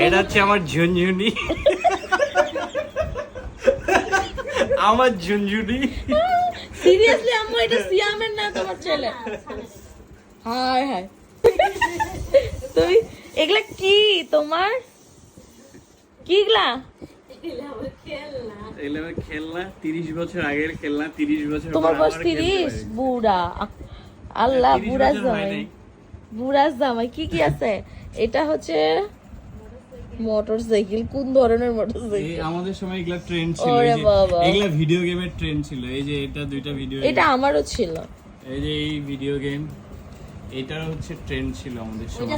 এটা হচ্ছে আমার ঝুনঝুনি। আমার ঝুনঝুনি। সিরিয়াসলি আম্মু এটা সিয়ামের না তোমার ছেলে? হায় হায়, তুমি এগুলা কি তোমার? কি এগুলা? এগুলো খেলনা, 30 বছর আগের খেলনা, 30 বছর তোমার বয়স 30? বুড়া আল্লাহ, বুড়া জামাই, বুড়া জামাই। কি কি আছে? এটা হচ্ছে মোটরসাইকেল। কোন ধরনের মোটরসাইকেল? আমাদের সময় এগুলা ট্রেন্ড ছিল, ওরে বাবা, এগুলা ভিডিও গেমের ট্রেন্ড ছিল। এই যে এটা দুইটা ভিডিও, এটা আমারও ছিল। এই যে এই ভিডিও গেম, এটার হচ্ছে ট্রেন্ড ছিল আমাদের সময়।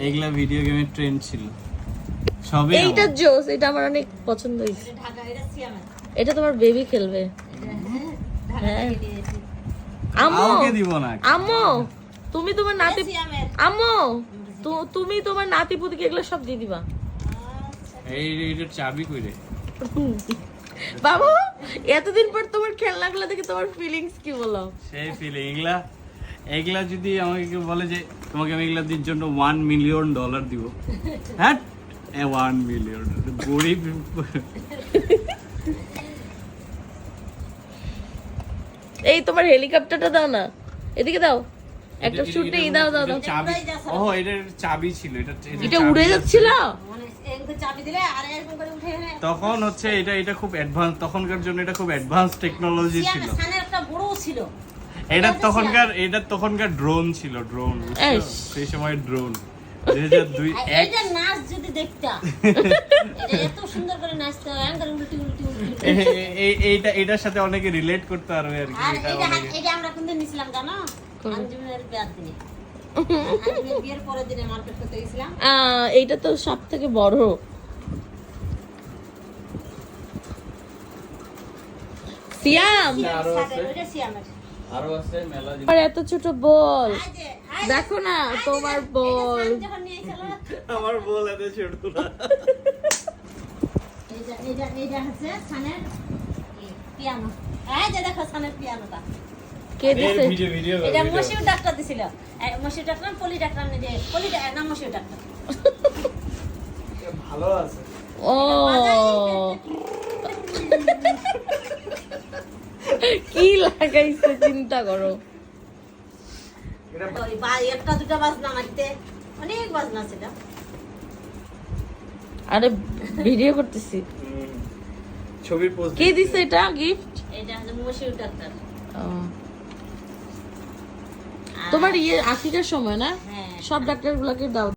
এগুলা ভিডিও গেমের ট্রেন্ড ছিল সবে। এইটা জোস, এটা আমার অনেক পছন্দ হয়েছে। এটা তোমার বেবি খেলবে। হ্যাঁ আম্মু, আমাকে দিব না। আম্মু তুমি তোমার নাতি, আম্মু তুমি তোমার নাতি পুতিকে এগুলো সব দিয়ে দিবা। এইটার চাবি কই রে? বাবু এতদিন পর তোমার খেলনাগুলো দেখে তোমার ফিলিংস কি বলো? সেই ফিলিং। এগুলা যদি আমাকে কেউ বলে যে তোমাকে আমি এগুলা দির জন্য $1 মিলিয়ন দিব, হ্যাঁ 1 মিলিয়ন গরিব। এই তোমার হেলিকপ্টারটা দাও না, এদিকে দাও, একটা শুটে দাও দাও দাও। চাবি, ও এটার চাবি ছিল। এটা উড়ে যাচ্ছিল তখন হচ্ছে এটা খুব অ্যাডভান্স, তখনকার জন্য এটা খুব অ্যাডভান্স টেকনোলজি ছিল। এটা তখনকার ড্রোন ছিল, ড্রোন। সেই সময় ড্রোন 2002 এটা নাচ যদি দেখতা, এটা এত সুন্দর করে নাচতো, আঙ্কেল উল্টি উল্টি উল্টি। এটার সাথে অনেকে রিলেট করতে পারবে আর কি। আর এটা এটা অনেকে এটা আমরা কোনদিন নিছিলাম জানো? আঞ্জুমের বিয়ার দিনে। আঞ্জুমের বিয়ের পরের দিনে মার্কেট করতে গেছিলাম। এইটা তো সবথেকে বড়। সিয়াম ওইটা সিয়ামের। আরো আছে মেলা জিনিস। আর এত ছোট বল, আই যে, দেখো না তোমার বল। সান যখন নিয়েছিল, আমার বল এত ছোট না। এইটা হচ্ছে সানের পিয়ানো। এই যে দেখো সানের পিয়ানোটা। কে দিছে? ভিডিও এটা মশিউর ডাক্তার দিছিল। মশিউর ডাক্তার, পলি ডাক্তার না, পলি না মশিউর ডাক্তার। ভালো আছে। ও কি লাগাইছে চিন্তা করো। ওই একটা দুটো বাজনা মারতে অনেক বাজনা ছিল। আরে ভিডিও করতেছি। ছবির পোস্ট কে দিছে এটা গিফট? এটা হচ্ছে মশিউর ডাক্তার। তোমার ইয়ে আকিকার সময় না? হ্যাঁ। সব ডাক্তার গুলাকে দাও।